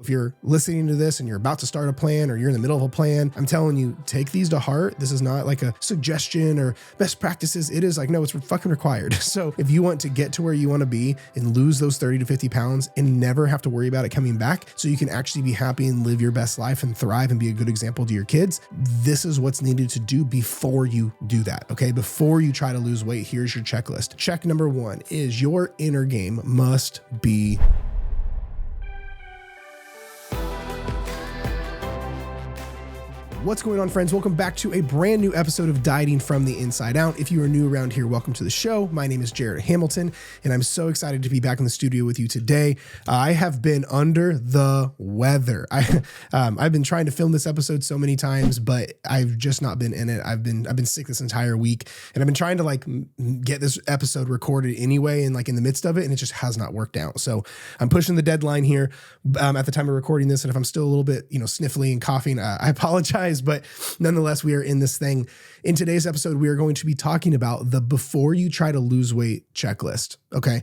If you're listening to this and you're about to start a plan or you're in the middle of a plan, I'm telling you, take these to heart. This is not like a suggestion or best practices. It is like, no, it's fucking required. So if you want to get to where you want to be and lose those 30 to 50 pounds and never have to worry about it coming back, so you can actually be happy and live your best life and thrive and be a good example to your kids, this is what's needed to do before you do that. Okay. Before you try to lose weight, here's your checklist. Check number one is your inner game must be What's going on, friends? Welcome back to a brand new episode of Dieting from the Inside Out. If you are new around here, welcome to the show. My name is Jared Hamilton, and I'm so excited to be back in the studio with you today. I have been under the weather. I've been trying to film this episode so many times, but I've just not been in it. I've been sick this entire week, and I've been trying to get this episode recorded anyway, and in the midst of it, and it just has not worked out. So I'm pushing the deadline here at the time of recording this, and if I'm still a little bit sniffly and coughing, I apologize. But nonetheless, we are in this thing. In today's episode, we are going to be talking about the before you try to lose weight checklist. Okay.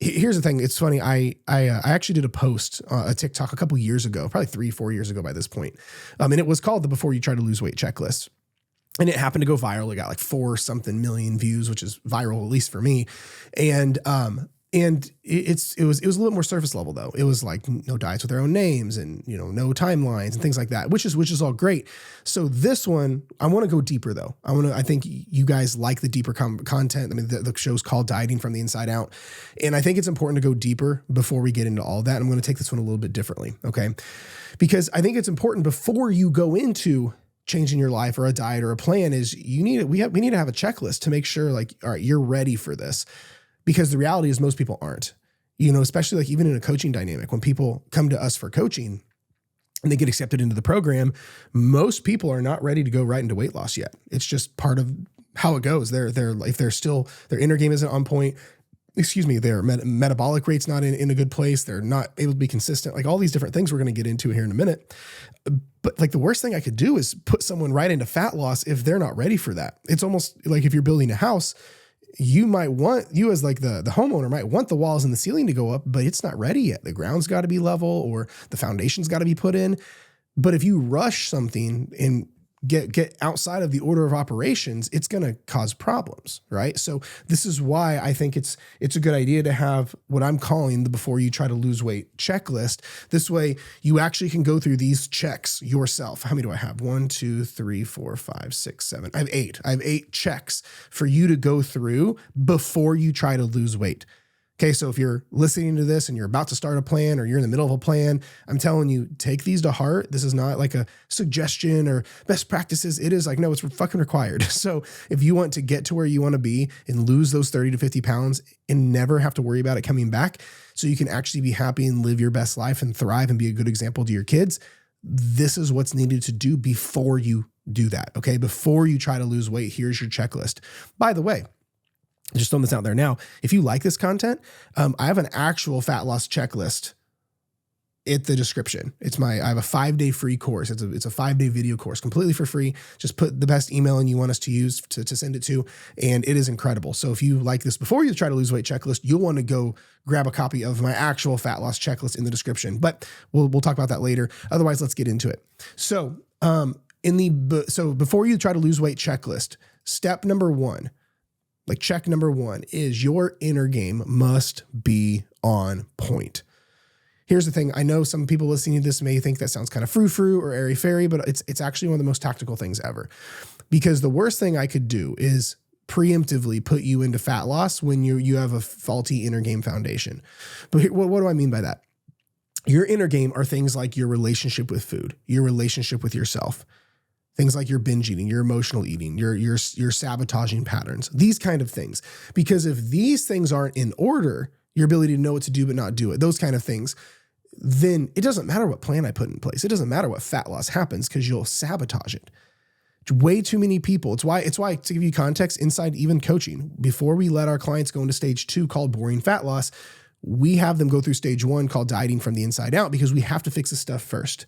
Here's the thing. It's funny. I actually did a post, a TikTok a couple years ago, probably 3-4 years ago by this point. And it was called the before you try to lose weight checklist. And it happened to go viral. It got 4 something million views, which is viral, at least for me. And it was a little more surface level though. It was no diets with their own names and, no timelines and things like that, which is all great. So this one, I want to go deeper though. I think you guys like the deeper content. I mean, the show's called Dieting from the Inside Out. And I think it's important to go deeper before we get into all that. I'm going to take this one a little bit differently. Okay. Because I think it's important before you go into changing your life or a diet or a plan is we need to have a checklist to make sure all right, you're ready for this. Because the reality is most people aren't, especially even in a coaching dynamic, when people come to us for coaching and they get accepted into the program, most people are not ready to go right into weight loss yet. It's just part of how it goes. If their inner game isn't on point, their metabolic rate's not in a good place. They're not able to be consistent, all these different things we're going to get into here in a minute. But the worst thing I could do is put someone right into fat loss if they're not ready for that. It's almost like if you're building a house, you as the homeowner might want the walls and the ceiling to go up, but it's not ready yet. The ground's got to be level or the foundation's got to be put in. But if you rush something and get outside of the order of operations, it's going to cause problems, right? So this is why I think it's a good idea to have what I'm calling the before you try to lose weight checklist. This way you actually can go through these checks yourself. How many do I have? 1, 2, 3, 4, 5, 6, 7. I have 8. I have 8 checks for you to go through before you try to lose weight. Okay, so if you're listening to this and you're about to start a plan or you're in the middle of a plan, I'm telling you, take these to heart. This is not like a suggestion or best practices. It is no, it's fucking required. So if you want to get to where you want to be and lose those 30 to 50 pounds and never have to worry about it coming back, so you can actually be happy and live your best life and thrive and be a good example to your kids, this is what's needed to do before you do that. Okay, before you try to lose weight, here's your checklist. By the way, just throwing this out there now. If you like this content, I have an actual fat loss checklist in the description. I have a 5-day free course. It's a 5-day video course, completely for free. Just put the best email in you want us to use to send it to, and it is incredible. So if you like this before you try to lose weight checklist, you'll want to go grab a copy of my actual fat loss checklist in the description. But we'll talk about that later. Otherwise, let's get into it. So before you try to lose weight checklist, step number 1. Check number 1 is your inner game must be on point. Here's the thing. I know some people listening to this may think that sounds kind of frou-frou or airy-fairy, but it's actually one of the most tactical things ever. Because the worst thing I could do is preemptively put you into fat loss when you have a faulty inner game foundation. But what do I mean by that? Your inner game are things like your relationship with food, your relationship with yourself, things like your binge eating, your emotional eating, your sabotaging patterns, these kind of things. Because if these things aren't in order, your ability to know what to do but not do it, those kind of things, then it doesn't matter what plan I put in place. It doesn't matter what fat loss happens because you'll sabotage it. Way too many people. It's why to give you context inside even coaching, before we let our clients go into stage 2 called boring fat loss, we have them go through stage 1 called dieting from the inside out because we have to fix this stuff first.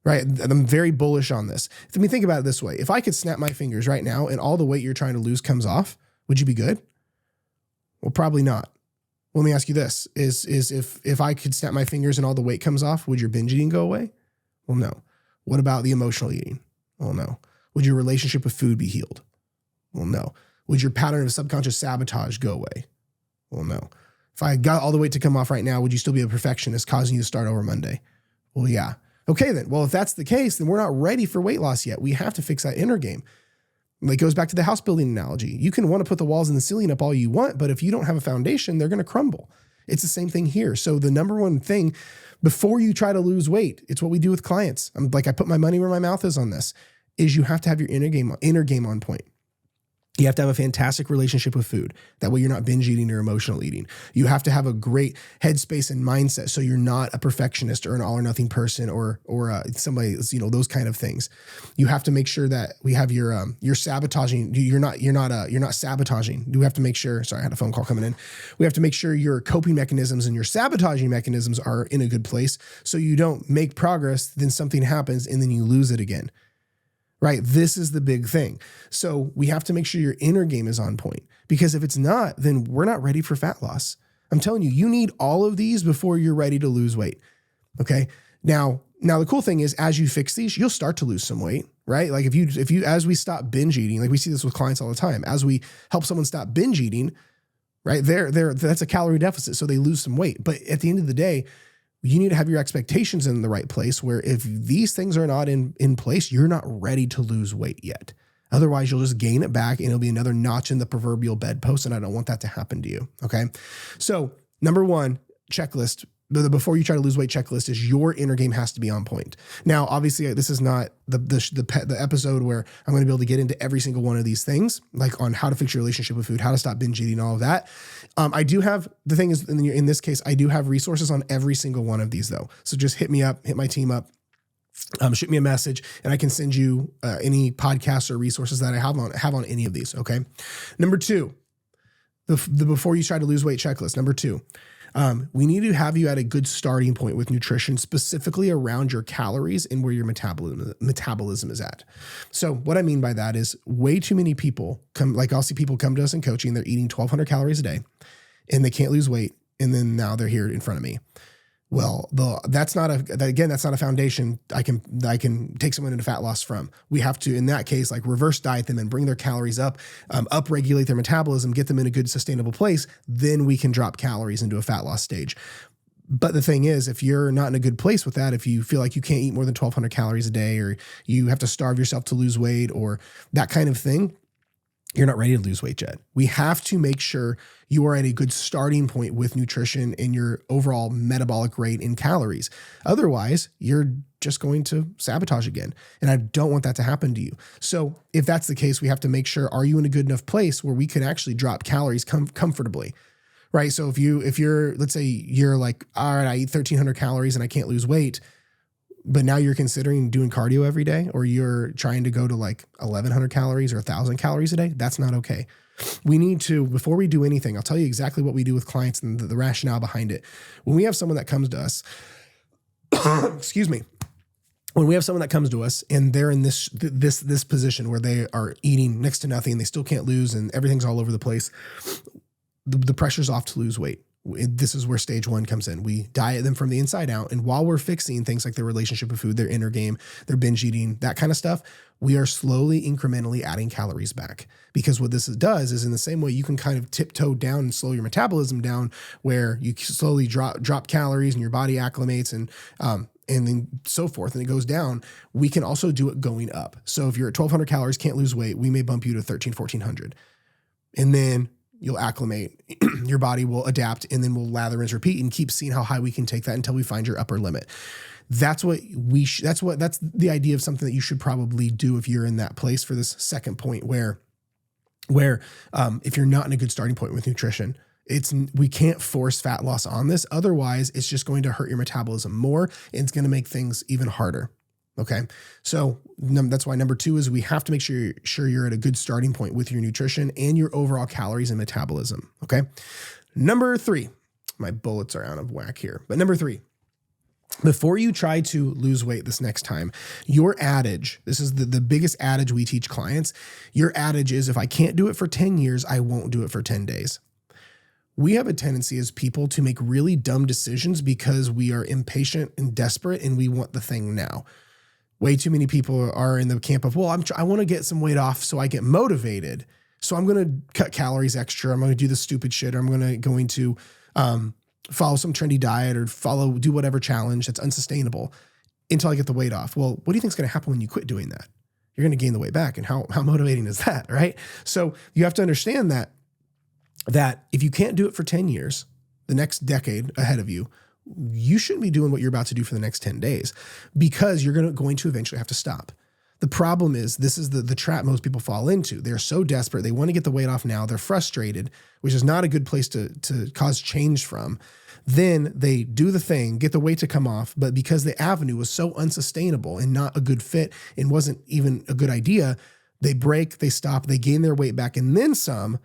Right. And I'm very bullish on this. Let me think about it this way. If I could snap my fingers right now and all the weight you're trying to lose comes off, would you be good? Well, probably not. Well, let me ask you this, is if I could snap my fingers and all the weight comes off, would your binge eating go away? Well, no. What about the emotional eating? Well, no. Would your relationship with food be healed? Well, no. Would your pattern of subconscious sabotage go away? Well, no. If I got all the weight to come off right now, would you still be a perfectionist causing you to start over Monday? Well, yeah. Okay, then. Well, if that's the case, then we're not ready for weight loss yet. We have to fix that inner game. It goes back to the house building analogy. You can want to put the walls and the ceiling up all you want, but if you don't have a foundation, they're going to crumble. It's the same thing here. So the number one thing before you try to lose weight, it's what we do with clients. I put my money where my mouth is on this, is you have to have your inner game on point. You have to have a fantastic relationship with food. That way you're not binge eating or emotional eating. You have to have a great headspace and mindset so you're not a perfectionist or an all or nothing person or somebody, those kind of things. You have to make sure that we have you're sabotaging. You're not sabotaging. You have to make sure, sorry, I had a phone call coming in. We have to make sure your coping mechanisms and your sabotaging mechanisms are in a good place so you don't make progress, then something happens and then you lose it again. Right? This is the big thing. So we have to make sure your inner game is on point, because if it's not, then we're not ready for fat loss. I'm telling you, you need all of these before you're ready to lose weight. Okay. Now the cool thing is, as you fix these, you'll start to lose some weight, right? Like if you, as we stop binge eating, like we see this with clients all the time, as we help someone stop binge eating, right? That's a calorie deficit. So they lose some weight. But at the end of the day, you need to have your expectations in the right place, where if these things are not in place, you're not ready to lose weight yet. Otherwise, you'll just gain it back and it'll be another notch in the proverbial bedpost. And I don't want that to happen to you. Okay. So number one, checklist. The before you try to lose weight checklist is your inner game has to be on point. Now, obviously, this is not the episode where I'm going to be able to get into every single one of these things, like on how to fix your relationship with food, how to stop binge eating, all of that. I do have, the thing is, in this case, I do have resources on every single one of these though. So just hit me up, hit my team up, shoot me a message, and I can send you any podcasts or resources that I have on any of these. Okay. Number two, the before you try to lose weight checklist. Number two. We need to have you at a good starting point with nutrition, specifically around your calories and where your metabolism is at. So what I mean by that is, way too many people I'll see people come to us in coaching, they're eating 1,200 calories a day and they can't lose weight. And then now they're here in front of me. Well, that's not a foundation I can take someone into fat loss from. We have to, in that case, like reverse diet them and bring their calories up, upregulate their metabolism, get them in a good sustainable place. Then we can drop calories into a fat loss stage. But the thing is, if you're not in a good place with that, if you feel like you can't eat more than 1,200 calories a day, or you have to starve yourself to lose weight or that kind of thing, you're not ready to lose weight yet. We have to make sure you are at a good starting point with nutrition and your overall metabolic rate in calories. Otherwise, you're just going to sabotage again. And I don't want that to happen to you. So if that's the case, we have to make sure, are you in a good enough place where we can actually drop calories comfortably? Right? So if you're, let's say you're like, all right, I eat 1,300 calories and I can't lose weight, but now you're considering doing cardio every day, or you're trying to go to like 1,100 calories or 1,000 calories a day, that's not okay. We need to, before we do anything, I'll tell you exactly what we do with clients and the rationale behind it. When we have someone that comes to us, excuse me, when we have someone that comes to us and they're in this position where they are eating next to nothing, they still can't lose, and everything's all over the place, the pressure's off to lose weight. This is where stage one comes in. We diet them from the inside out. And while we're fixing things like their relationship with food, their inner game, their binge eating, that kind of stuff, we are slowly, incrementally adding calories back. Because what this does is, in the same way you can kind of tiptoe down and slow your metabolism down, where you slowly drop calories and your body acclimates and then so forth, and it goes down, we can also do it going up. So if you're at 1,200 calories, can't lose weight, we may bump you to 1,400. And then you'll acclimate, your body will adapt, and then we'll lather, rinse, repeat, and keep seeing how high we can take that until we find your upper limit. That's the idea of something that you should probably do if you're in that place for this second point, where if you're not in a good starting point with nutrition, we can't force fat loss on this. Otherwise, it's just going to hurt your metabolism more, and it's going to make things even harder. Okay. So that's why number two is, we have to make sure you're at a good starting point with your nutrition and your overall calories and metabolism. Okay. Number three, my bullets are out of whack here, but number three, before you try to lose weight this next time, your adage, this is the biggest adage we teach clients. Your adage is, if I can't do it for 10 years, I won't do it for 10 days. We have a tendency as people to make really dumb decisions because we are impatient and desperate and we want the thing now. Way too many people are in the camp of, well, I want to get some weight off so I get motivated. So I'm going to cut calories extra. I'm going to do the stupid shit. Or I'm going to follow some trendy diet or do whatever challenge that's unsustainable until I get the weight off. Well, what do you think is going to happen when you quit doing that? You're going to gain the weight back. And how motivating is that, right? So you have to understand that if you can't do it for 10 years, the next decade ahead of you, you shouldn't be doing what you're about to do for the next 10 days because you're going to eventually have to stop. The problem is this is the trap most people fall into. They're so desperate. They want to get the weight off now. They're frustrated, which is not a good place to cause change from. Then they do the thing, get the weight to come off. But because the avenue was so unsustainable and not a good fit and wasn't even a good idea, they break, they stop, they gain their weight back and then some.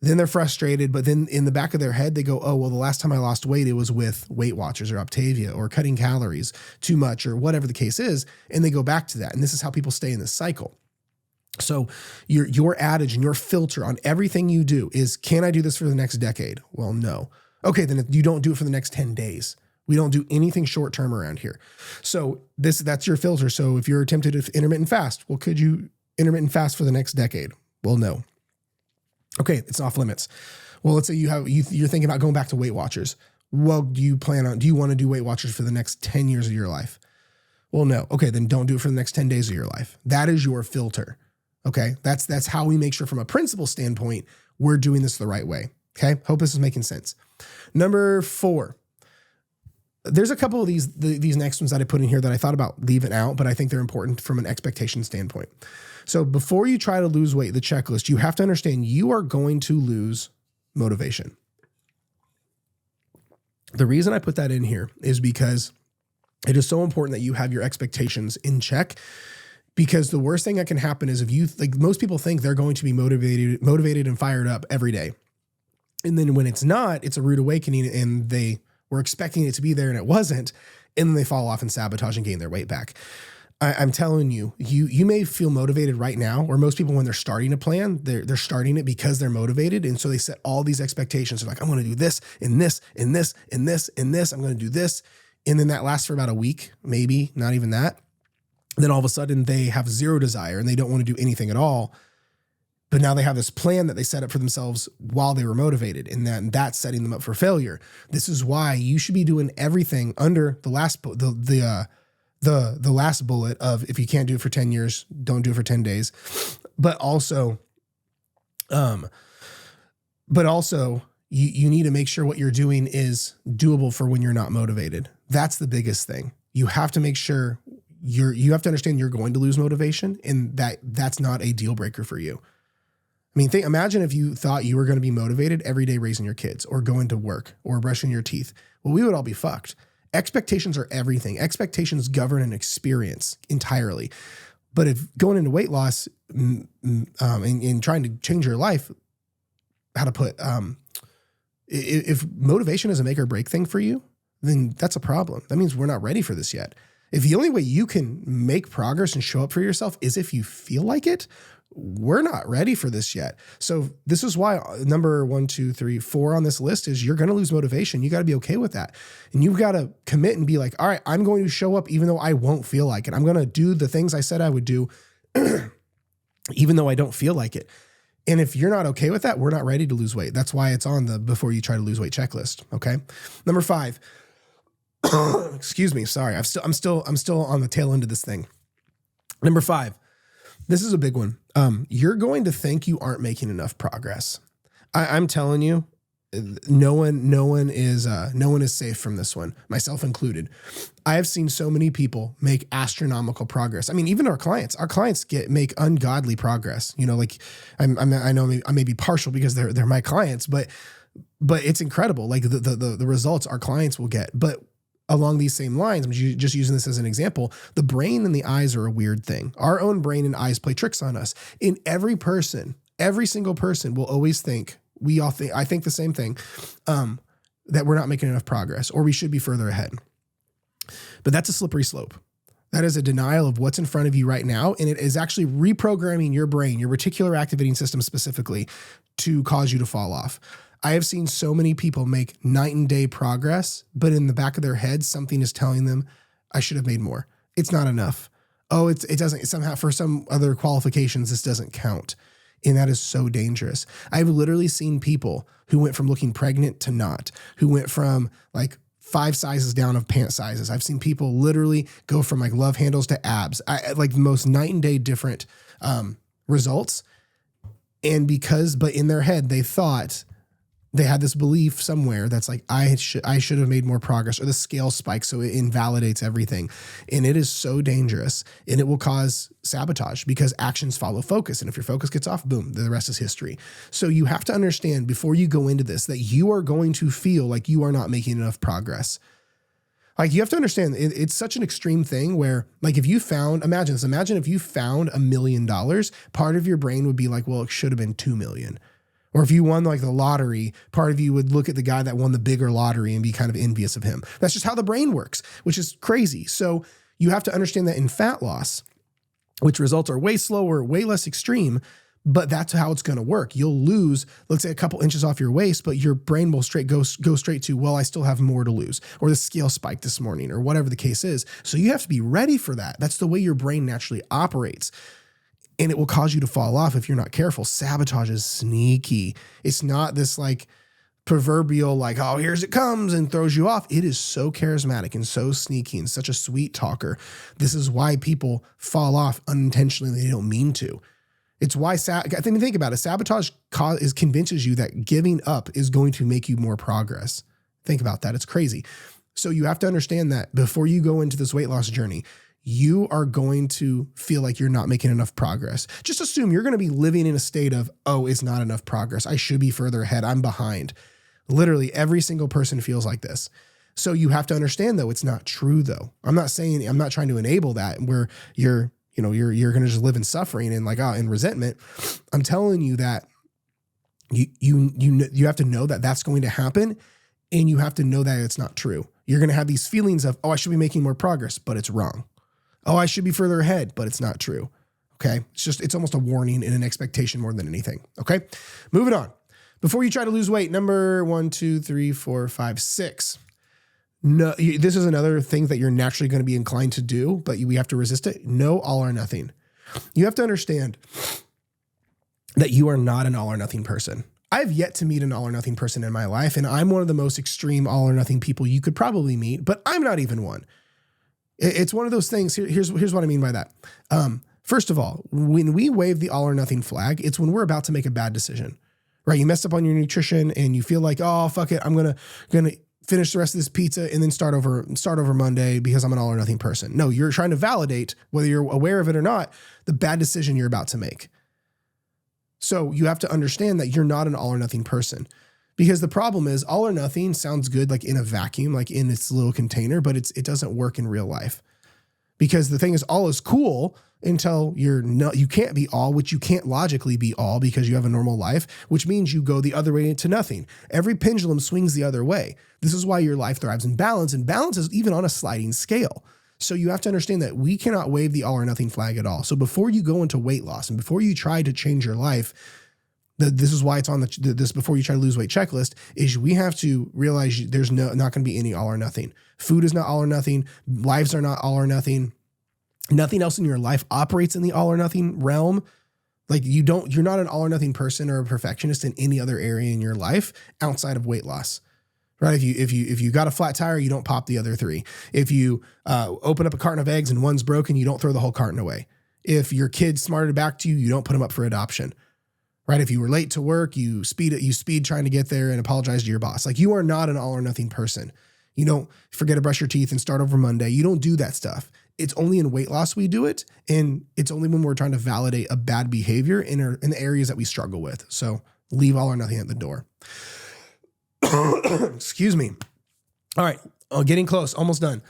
Then they're frustrated, but then in the back of their head, they go, oh, well, the last time I lost weight, it was with Weight Watchers or Optavia or cutting calories too much or whatever the case is. And they go back to that. And this is how people stay in this cycle. So your adage and your filter on everything you do is, can I do this for the next decade? Well, no. Okay, then you don't do it for the next 10 days. We don't do anything short-term around here. So that's your filter. So if you're tempted to intermittent fast, well, could you intermittent fast for the next decade? Well, no. Okay, it's off limits. Well, let's say you're thinking about going back to Weight Watchers. Well, do you want to do Weight Watchers for the next 10 years of your life? Well, no. Okay, then don't do it for the next 10 days of your life. That is your filter. Okay, that's how we make sure from a principle standpoint, we're doing this the right way. Okay, hope this is making sense. Number 4. There's a couple of these next ones that I put in here that I thought about leaving out, but I think they're important from an expectation standpoint. So before you try to lose weight, the checklist, you have to understand you are going to lose motivation. The reason I put that in here is because it is so important that you have your expectations in check, because the worst thing that can happen is most people think they're going to be motivated and fired up every day. And then when it's not, it's a rude awakening and they were expecting it to be there and it wasn't. And then they fall off and sabotage and gain their weight back. I'm telling you, you may feel motivated right now, or most people when they're starting a plan, they're starting it because they're motivated. And so they set all these expectations. They're like, I'm going to do this and this and this and this and this. I'm going to do this. And then that lasts for about a week, maybe not even that. Then all of a sudden they have zero desire and they don't want to do anything at all. But now they have this plan that they set up for themselves while they were motivated, and that's setting them up for failure. This is why you should be doing everything under the last last bullet of, if you can't do it for 10 years, don't do it for 10 days. But also you need to make sure what you're doing is doable for when you're not motivated. That's the biggest thing. You have to make sure you have to understand you're going to lose motivation, and that's not a deal breaker for you. I mean, imagine if you thought you were going to be motivated every day raising your kids or going to work or brushing your teeth. Well, we would all be fucked. Expectations are everything. Expectations govern an experience entirely. But if going into weight loss and trying to change your life, if motivation is a make or break thing for you, then that's a problem. That means we're not ready for this yet. If the only way you can make progress and show up for yourself is if you feel like it, we're not ready for this yet. So this is why number 1, 2, 3, 4 on this list is you're going to lose motivation. You got to be okay with that. And you've got to commit and be like, all right, I'm going to show up even though I won't feel like it. I'm going to do the things I said I would do, even though I don't feel like it. And if you're not okay with that, we're not ready to lose weight. That's why it's on the before you try to lose weight checklist. Okay. Number 5, excuse me. Sorry. I'm still on the tail end of this thing. Number 5. This is a big one. You're going to think you aren't making enough progress. I'm telling you, no one is safe from this one, myself included. I have seen so many people make astronomical progress. I mean, even our clients make ungodly progress. You know, like I know I may be partial because they're my clients, but it's incredible. Like the results our clients will get. But along these same lines, I'm just using this as an example, the brain and the eyes are a weird thing. Our own brain and eyes play tricks on us. In every single person will always think, I think the same thing, that we're not making enough progress or we should be further ahead. But that's a slippery slope. That is a denial of what's in front of you right now. And it is actually reprogramming your brain, your reticular activating system specifically, to cause you to fall off. I have seen so many people make night and day progress, but in the back of their head, something is telling them, I should have made more. It's not enough. Oh, it doesn't somehow, for some other qualifications, this doesn't count. And that is so dangerous. I've literally seen people who went from looking pregnant to not, who went from like 5 sizes down of pant sizes. I've seen people literally go from like love handles to abs, like the most night and day different results. And but in their head, they thought they had this belief somewhere that's like, I should have made more progress, or the scale spikes, so it invalidates everything. And it is so dangerous, and it will cause sabotage because actions follow focus. And if your focus gets off, boom, the rest is history. So you have to understand before you go into this that you are going to feel like you are not making enough progress. Like, you have to understand, it's such an extreme thing where, like, if you found, imagine if you found $1 million, part of your brain would be like, well, it should have been 2 million. Or if you won like the lottery, part of you would look at the guy that won the bigger lottery and be kind of envious of him. That's just how the brain works, which is crazy. So you have to understand that in fat loss, which results are way slower, way less extreme, but that's how it's going to work. You'll lose, let's say, a couple inches off your waist, but your brain will go straight to, well, I still have more to lose, or the scale spiked this morning, or whatever the case is. So you have to be ready for that. That's the way your brain naturally operates. And it will cause you to fall off if you're not careful. Sabotage is sneaky. It's not this like proverbial, like, oh, here's it comes and throws you off. It is so charismatic and so sneaky and such a sweet talker. This is why people fall off unintentionally. They don't mean to. It's why, think about it. Sabotage convinces you that giving up is going to make you more progress. Think about that. It's crazy. So you have to understand that before you go into this weight loss journey, you are going to feel like you're not making enough progress. Just assume you're going to be living in a state of, oh, it's not enough progress. I should be further ahead. I'm behind. Literally every single person feels like this. So you have to understand, though, it's not true, though. I'm not trying to enable that where you're going to just live in suffering and like, in resentment. I'm telling you that you have to know that that's going to happen, and you have to know that it's not true. You're going to have these feelings of, oh, I should be making more progress, but it's wrong. Oh, I should be further ahead, but it's not true. Okay. It's almost a warning and an expectation more than anything. Okay. Moving on. Before you try to lose weight, number 1, 2, 3, 4, 5, 6. No, this is another thing that you're naturally going to be inclined to do, but we have to resist it. No all or nothing. You have to understand that you are not an all or nothing person. I've yet to meet an all or nothing person in my life, and I'm one of the most extreme all or nothing people you could probably meet, but I'm not even one. It's one of those things. Here's what I mean by that. First of all, when we wave the all or nothing flag, it's when we're about to make a bad decision, right? You messed up on your nutrition and you feel like, oh, fuck it, I'm gonna finish the rest of this pizza and then start over Monday because I'm an all or nothing person. No, you're trying to validate, whether you're aware of it or not, the bad decision you're about to make. So you have to understand that you're not an all or nothing person. Because the problem is, all or nothing sounds good like in a vacuum, like in its little container, but it doesn't work in real life. Because the thing is, all is cool until you can't be all, which you can't logically be all because you have a normal life, which means you go the other way into nothing. Every pendulum swings the other way. This is why your life thrives in balance, and balance is even on a sliding scale. So you have to understand that we cannot wave the all or nothing flag at all. So before you go into weight loss and before you try to change your life, this is why it's on this before you try to lose weight checklist, is we have to realize there's not going to be any all or nothing. Food is not all or nothing. Lives are not all or nothing. Nothing else in your life operates in the all or nothing realm. Like you're not an all or nothing person or a perfectionist in any other area in your life outside of weight loss, right? If you got a flat tire, you don't pop the other 3. If you open up a carton of eggs and one's broken, you don't throw the whole carton away. If your kid smarted back to you, you don't put them up for adoption. Right? If you were late to work, you speed trying to get there and apologize to your boss. Like, you are not an all or nothing person. You don't forget to brush your teeth and start over Monday. You don't do that stuff. It's only in weight loss we do it. And it's only when we're trying to validate a bad behavior in the areas that we struggle with. So leave all or nothing at the door. Excuse me. All right. Getting close. Almost done.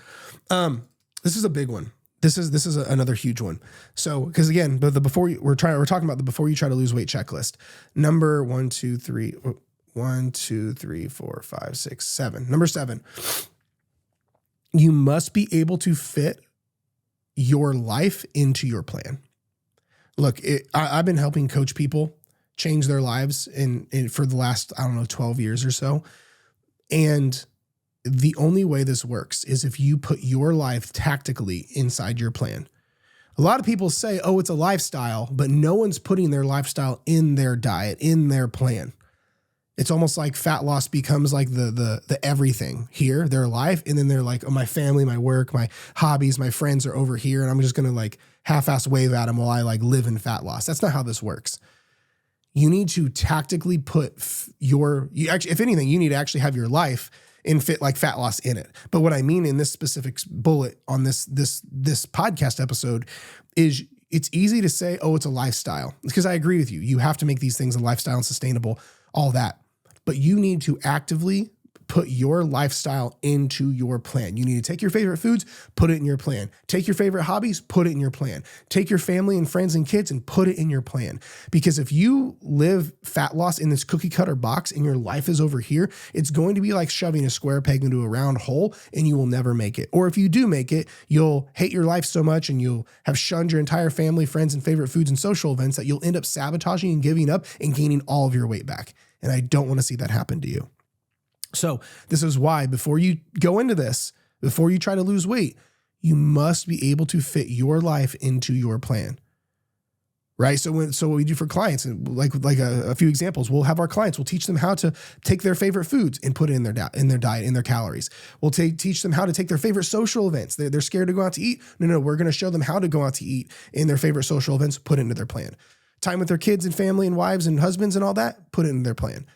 This is a big one. This is another huge one. So, because again, we're talking about the before you try to lose weight checklist. Number 1, 2, 3, 4, 5, 6, 7. Number 7, you must be able to fit your life into your plan. Look, I've been helping coach people changed their lives for the last, 12 years or so. And the only way this works is if you put your life tactically inside your plan. A lot of people say, oh, it's a lifestyle, but no one's putting their lifestyle in their diet, in their plan. It's almost like fat loss becomes like the everything here, their life. And then they're like, oh, my family, my work, my hobbies, my friends are over here. And I'm just going to like half-ass wave at them while I like live in fat loss. That's not how this works. You need to tactically put if anything, you need to actually have your life in fat loss in it. But what I mean in this specific bullet on this podcast episode is it's easy to say, oh, it's a lifestyle, because I agree with you. You have to make these things a lifestyle and sustainable, all that. But you need to actively put your lifestyle into your plan. You need to take your favorite foods, put it in your plan. Take your favorite hobbies, put it in your plan. Take your family and friends and kids and put it in your plan. Because if you live fat loss in this cookie cutter box and your life is over here, it's going to be like shoving a square peg into a round hole and you will never make it. Or if you do make it, you'll hate your life so much and you'll have shunned your entire family, friends, and favorite foods and social events that you'll end up sabotaging and giving up and gaining all of your weight back. And I don't want to see that happen to you. So this is why before you go into this, before you try to lose weight, you must be able to fit your life into your plan, right? So what we do for clients, and like a few examples, we'll have our clients, we'll teach them how to take their favorite foods and put it in their diet, in their calories. We'll teach them how to take their favorite social events. They're scared to go out to eat. No, we're going to show them how to go out to eat in their favorite social events, put it into their plan. Time with their kids and family and wives and husbands and all that, put it in their plan.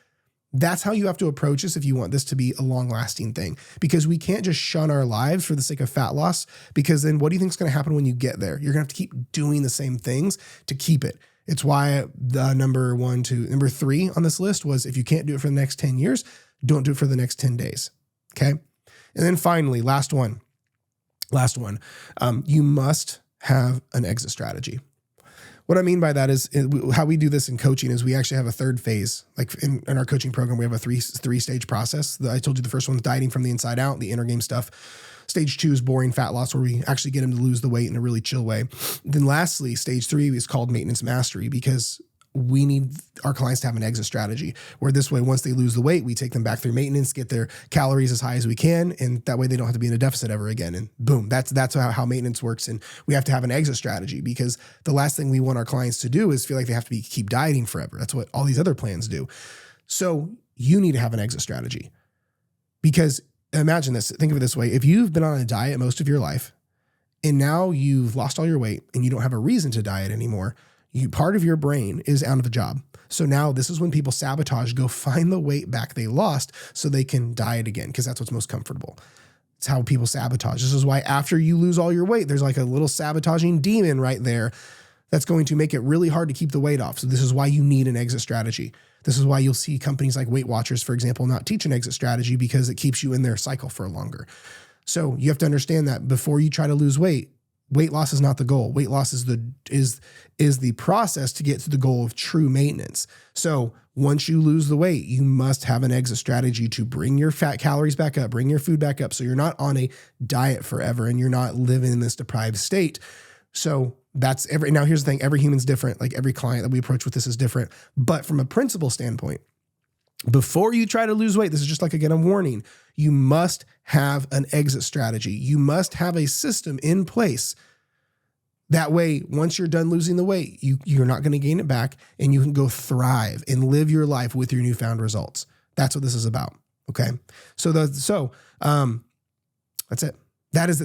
That's how you have to approach this if you want this to be a long-lasting thing, because we can't just shun our lives for the sake of fat loss, because then what do you think is going to happen when you get there? You're going to have to keep doing the same things to keep it. It's why the number 3 on this list was, if you can't do it for the next 10 years, don't do it for the next 10 days. Okay. And then finally, last one, you must have an exit strategy. What I mean by that is how we do this in coaching is we actually have a third phase. Like in our coaching program, we have a three-stage process. I told you the first one's dieting from the inside out, the inner game stuff. Stage 2 is boring fat loss, where we actually get them to lose the weight in a really chill way. Then lastly, stage 3 is called maintenance mastery, because we need our clients to have an exit strategy where this way, once they lose the weight, we take them back through maintenance, get their calories as high as we can. And that way they don't have to be in a deficit ever again. And boom, that's how maintenance works. And we have to have an exit strategy, because the last thing we want our clients to do is feel like they have to keep dieting forever. That's what all these other plans do. So you need to have an exit strategy, because imagine this, think of it this way. If you've been on a diet most of your life and now you've lost all your weight and you don't have a reason to diet anymore, part of your brain is out of the job. So now this is when people sabotage, go find the weight back they lost so they can diet again, because that's what's most comfortable. It's how people sabotage. This is why after you lose all your weight, there's like a little sabotaging demon right there that's going to make it really hard to keep the weight off. So this is why you need an exit strategy. This is why you'll see companies like Weight Watchers, for example, not teach an exit strategy, because it keeps you in their cycle for longer. So you have to understand that before you try to lose weight, weight loss is not the goal. Weight loss is the process to get to the goal of true maintenance. So once you lose the weight, you must have an exit strategy to bring your fat calories back up, bring your food back up, so you're not on a diet forever and you're not living in this deprived state. So now here's the thing, every human's different. Like every client that we approach with this is different. But from a principle standpoint, before you try to lose weight, this is just like, again, a warning. You must have an exit strategy. You must have a system in place. That way, once you're done losing the weight, you're not going to gain it back, and you can go thrive and live your life with your newfound results. That's what this is about. Okay. So that's it.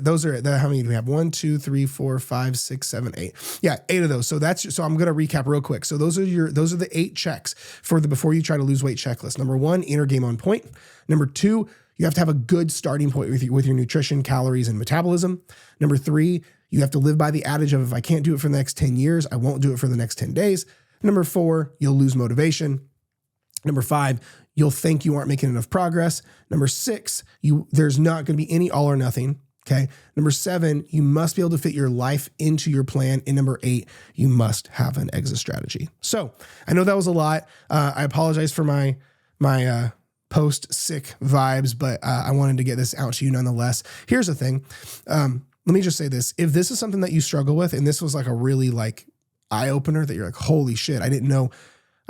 Those are how many do we have? 1, 2, 3, 4, 5, 6, 7, 8. Yeah, 8 of those. So I'm going to recap real quick. So those are the 8 checks for the before you try to lose weight checklist. Number 1, inner game on point. Number 2, you have to have a good starting point with your nutrition, calories, and metabolism. Number 3, you have to live by the adage of, if I can't do it for the next 10 years, I won't do it for the next 10 days. Number 4, you'll lose motivation. Number 5, you'll think you aren't making enough progress. Number 6, there's not going to be any all or nothing. Okay. Number 7, you must be able to fit your life into your plan. And number 8, you must have an exit strategy. So I know that was a lot. I apologize for my post-sick vibes, but I wanted to get this out to you nonetheless. Here's the thing. Let me just say this. If this is something that you struggle with, and this was like a really eye-opener that you're like, holy shit, I didn't know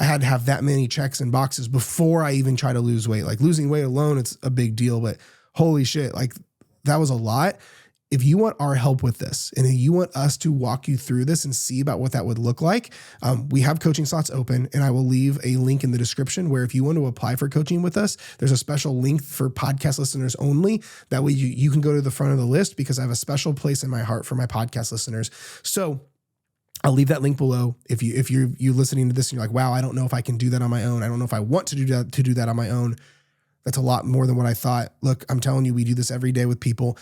I had to have that many checks and boxes before I even try to lose weight. Like losing weight alone, it's a big deal, but holy shit, like that was a lot. If you want our help with this and you want us to walk you through this and see about what that would look like, we have coaching slots open, and I will leave a link in the description where if you want to apply for coaching with us, there's a special link for podcast listeners only. That way you can go to the front of the list because I have a special place in my heart for my podcast listeners. So I'll leave that link below. If you're listening to this and you're like, wow, I don't know if I can do that on my own. I don't know if I want to do that on my own. That's a lot more than what I thought. Look, I'm telling you, we do this every day with people.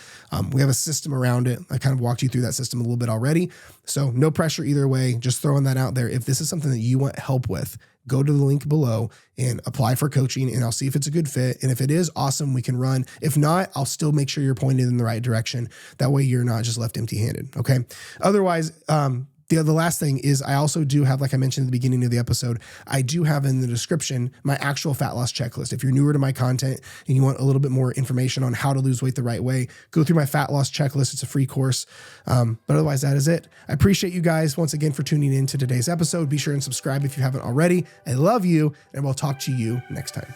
We have a system around it. I kind of walked you through that system a little bit already. So no pressure either way, just throwing that out there. If this is something that you want help with, go to the link below and apply for coaching, and I'll see if it's a good fit. And if it is, awesome, we can run. If not, I'll still make sure you're pointed in the right direction. That way you're not just left empty-handed, okay? Otherwise, the last thing is I also do have, like I mentioned at the beginning of the episode, I do have in the description my actual fat loss checklist. If you're newer to my content and you want a little bit more information on how to lose weight the right way, go through my fat loss checklist. It's a free course. But otherwise, that is it. I appreciate you guys once again for tuning in to today's episode. Be sure and subscribe if you haven't already. I love you, and we'll talk to you next time.